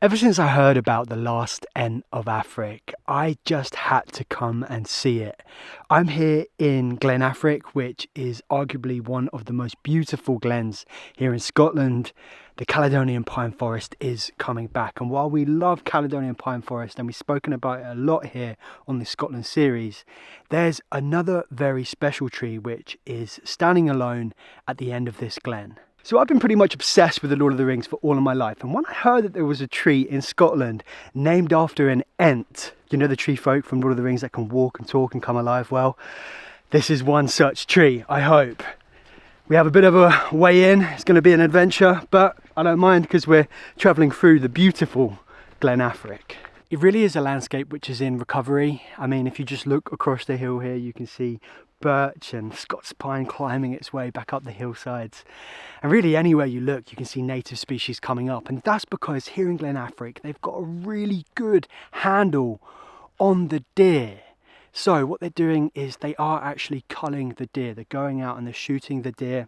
Ever since I heard about the last Ent of Afric, I just had to come and see it. I'm here in Glen Affric, which is arguably one of the most beautiful glens here in Scotland. The Caledonian pine forest is coming back, and while we love Caledonian pine forest and we've spoken about it a lot here on the Scotland series, there's another very special tree which is standing alone at the end of this glen. So I've been pretty much obsessed with the Lord of the Rings for all of my life, and when I heard that there was a tree in Scotland named after an Ent, you know, the tree folk from Lord of the Rings that can walk and talk and come alive, well, this is one such tree, I hope. We have a bit of a way in, it's going to be an adventure, but I don't mind because we're travelling through the beautiful Glen Affric. It really is a landscape which is in recovery. I mean, if you just look across the hill here, you can see birch and Scots pine climbing its way back up the hillsides. And really anywhere you look, you can see native species coming up. And that's because here in Glen Affric, they've got a really good handle on the deer. So what they're doing is they are actually culling the deer. They're going out and they're shooting the deer.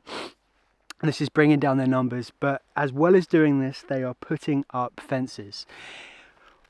And this is bringing down their numbers. But as well as doing this, they are putting up fences.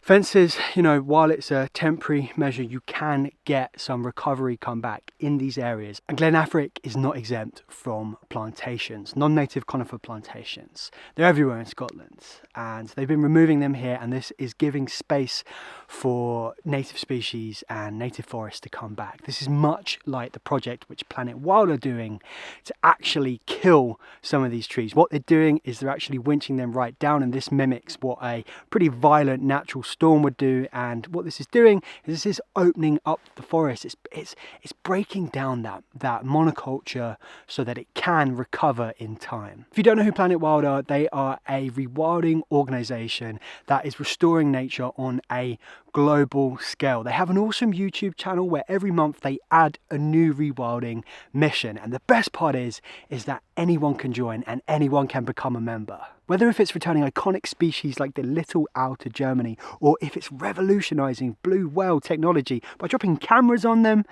Fences, you know, while it's a temporary measure, you can get some recovery come back in these areas. And Glen Affric is not exempt from plantations, non-native conifer plantations. They're everywhere in Scotland, and they've been removing them here, and this is giving space for native species and native forests to come back. This is much like the project which Planet Wild are doing to actually kill some of these trees. What they're doing is they're actually winching them right down, and this mimics what a pretty violent natural storm would do. And what this is doing is this is opening up the forest. It's breaking down that monoculture so that it can recover in time. If you don't know who Planet Wild are, they are a rewilding organization that is restoring nature on a global scale. They have an awesome YouTube channel where every month they add a new rewilding mission, and the best part is that anyone can join and anyone can become a member. Whether if it's returning iconic species like the little owl to Germany, or if it's revolutionizing blue whale technology by dropping cameras on them,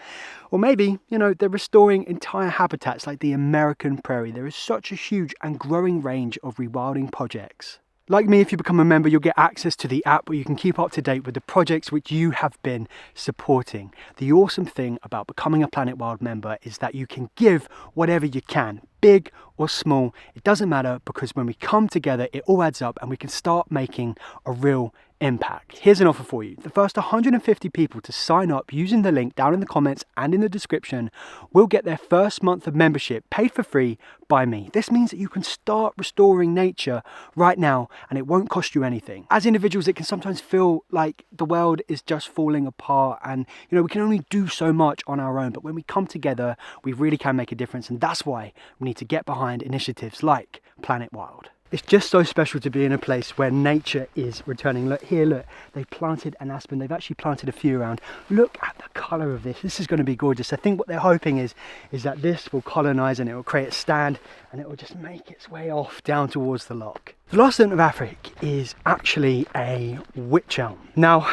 or maybe, you know, they're restoring entire habitats like the American prairie. There is such a huge and growing range of rewilding projects. Like me, if you become a member, you'll get access to the app where you can keep up to date with the projects which you have been supporting. The awesome thing about becoming a Planet Wild member is that you can give whatever you can, big or small, it doesn't matter, because when we come together, it all adds up and we can start making a real impact. Here's an offer for you. The first 150 people to sign up using the link down in the comments and in the description will get their first month of membership paid for free by me. This means that you can start restoring nature right now and it won't cost you anything. As individuals, it can sometimes feel like the world is just falling apart and, you know, we can only do so much on our own, but when we come together, we really can make a difference, and that's why we need to get behind initiatives like Planet Wild. It's just so special to be in a place where nature is returning. Look here, look, they've planted an aspen. They've actually planted a few around. Look at the colour of this. This is going to be gorgeous. I think what they're hoping is that this will colonise and it will create a stand and it will just make its way off down towards the loch. The last Ent of Affric is actually a wych elm. Now,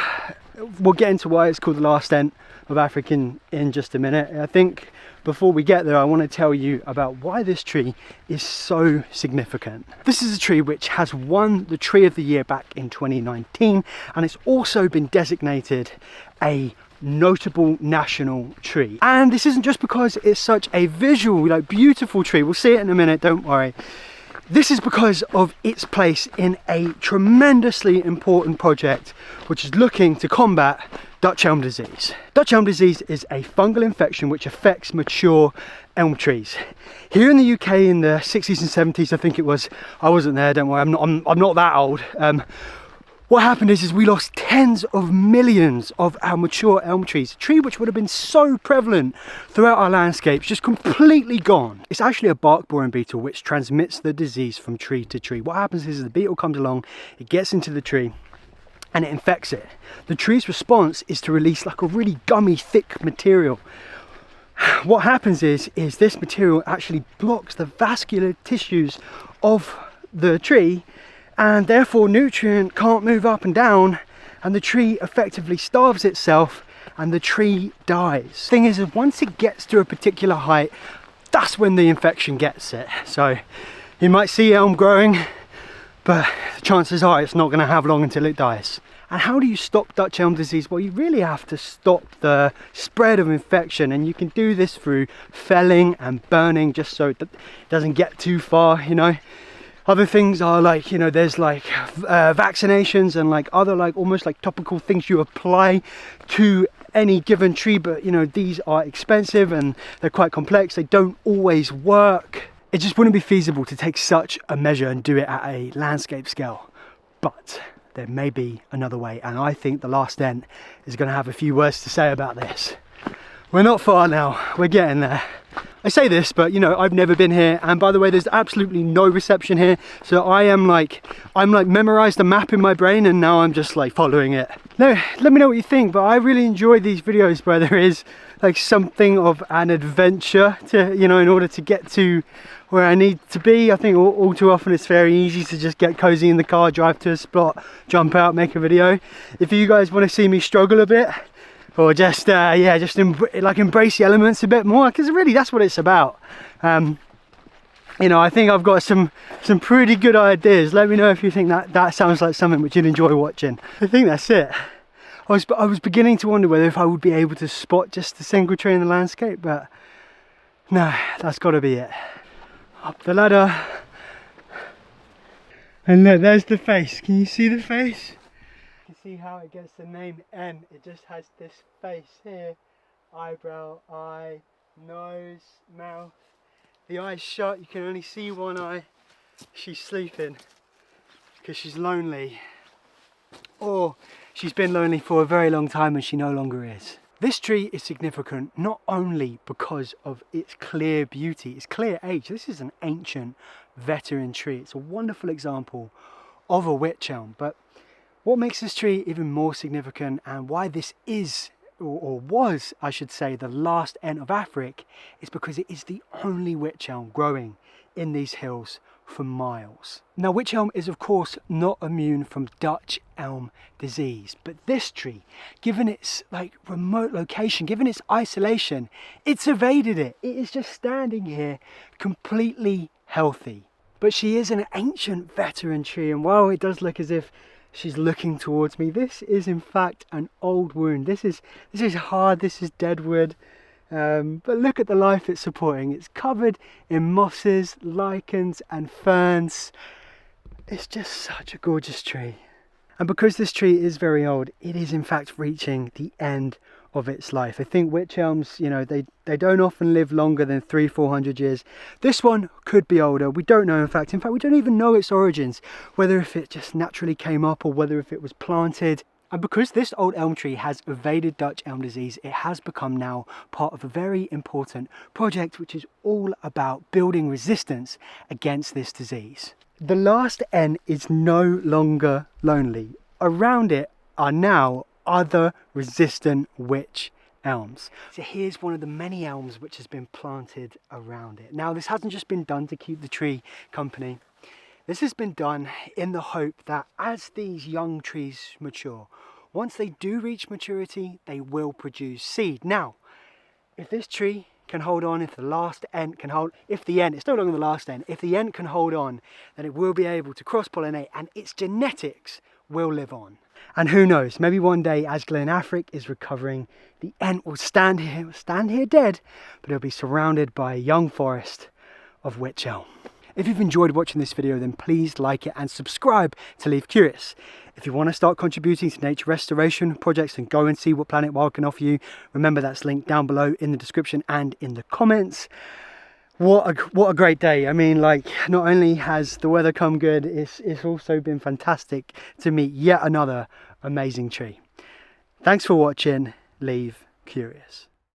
we'll get into why it's called the last Ent of Affric in just a minute. I think before we get there, I want to tell you about why this tree is so significant. This is a tree which has won the Tree of the Year back in 2019, and it's also been designated a notable national tree. And this isn't just because it's such a visual, like, beautiful tree. We'll see it in a minute, don't worry. This is because of its place in a tremendously important project which is looking to combat Dutch elm disease. Dutch elm disease is a fungal infection which affects mature elm trees. Here in the UK in the 60s and 70s, I think it was, I wasn't there, don't worry, I'm not that old. What happened is we lost tens of millions of our mature elm trees. A tree which would have been so prevalent throughout our landscapes, just completely gone. It's actually a bark-boring beetle which transmits the disease from tree to tree. What happens is the beetle comes along, it gets into the tree, and it infects it. The tree's response is to release like a really gummy, thick material. What happens is this material actually blocks the vascular tissues of the tree, and therefore nutrient can't move up and down, and the tree effectively starves itself and the tree dies. Thing is, once it gets to a particular height, that's when the infection gets it. So you might see elm growing but chances are it's not going to have long until it dies. And how do you stop Dutch elm disease? Well, you really have to stop the spread of infection, and you can do this through felling and burning, just so it doesn't get too far, you know. Other things are like, you know, there's like vaccinations and like other like almost like topical things you apply to any given tree, but you know, these are expensive and they're quite complex. They don't always work. It just wouldn't be feasible to take such a measure and do it at a landscape scale. But there may be another way, and I think the last dent is going to have a few words to say about this. We're not far now, we're getting there. I say this, but you know, I've never been here, and by the way, there's absolutely no reception here, so I'm like memorized the map in my brain, and now I'm just like following it. No, let me know what you think, but I really enjoy these videos where there is like something of an adventure to, you know, in order to get to where I need to be. I think all too often it's very easy to just get cozy in the car, drive to a spot, jump out, make a video. If you guys want to see me struggle a bit, or just yeah, just like embrace the elements a bit more, because really that's what it's about. You know, I think I've got some pretty good ideas. Let me know if you think that sounds like something which you'd enjoy watching. I think that's it. I was beginning to wonder whether if I would be able to spot just a single tree in the landscape, but no, that's got to be it. Up the ladder, and look, there's the face. Can you see the face? You can see how it gets the name N. It just has this face here, eyebrow, eye, nose, mouth. The eye's shut, you can only see one eye. She's sleeping because she's lonely, or she's been lonely for a very long time and she no longer is. This tree is significant not only because of its clear beauty, its clear age. This is an ancient veteran tree. It's a wonderful example of a wych elm, but what makes this tree even more significant, and why this is, or was, I should say, the last Ent of Afric, is because it is the only wych elm growing in these hills for miles. Now, wych elm is of course not immune from Dutch elm disease, but this tree, given its like remote location, given its isolation, it's evaded it. It is just standing here completely healthy. But she is an ancient veteran tree, and while it does look as if she's looking towards me, this is in fact an old wound. This is hard, this is dead wood. But look at the life it's supporting. It's covered in mosses, lichens and ferns. It's just such a gorgeous tree. And because this tree is very old, it is in fact reaching the end of its life. I think wych elms, you know, they don't often live longer than 300-400 years. This one could be older. We don't know. In fact, we don't even know its origins, whether if it just naturally came up or whether if it was planted. And because this old elm tree has evaded Dutch elm disease, it has become now part of a very important project which is all about building resistance against this disease. The last Ent is no longer lonely. Around it are now other resistant wych elms. So here's one of the many elms which has been planted around it. Now, this hasn't just been done to keep the tree company. This has been done in the hope that as these young trees mature, once they do reach maturity, they will produce seed. Now, if this tree can hold on, if the last Ent can hold, it's no longer the last Ent, if the Ent can hold on, then it will be able to cross-pollinate and its genetics will live on. And who knows, maybe one day as Glen Afric is recovering, the Ent will stand here dead, but it'll be surrounded by a young forest of wych elm. If you've enjoyed watching this video, then please like it and subscribe to Leave Curious. If you want to start contributing to nature restoration projects, then go and see what Planet Wild can offer you. Remember, that's linked down below in the description and in the comments. What a great day. I mean, like, not only has the weather come good, it's also been fantastic to meet yet another amazing tree. Thanks for watching. Leave Curious.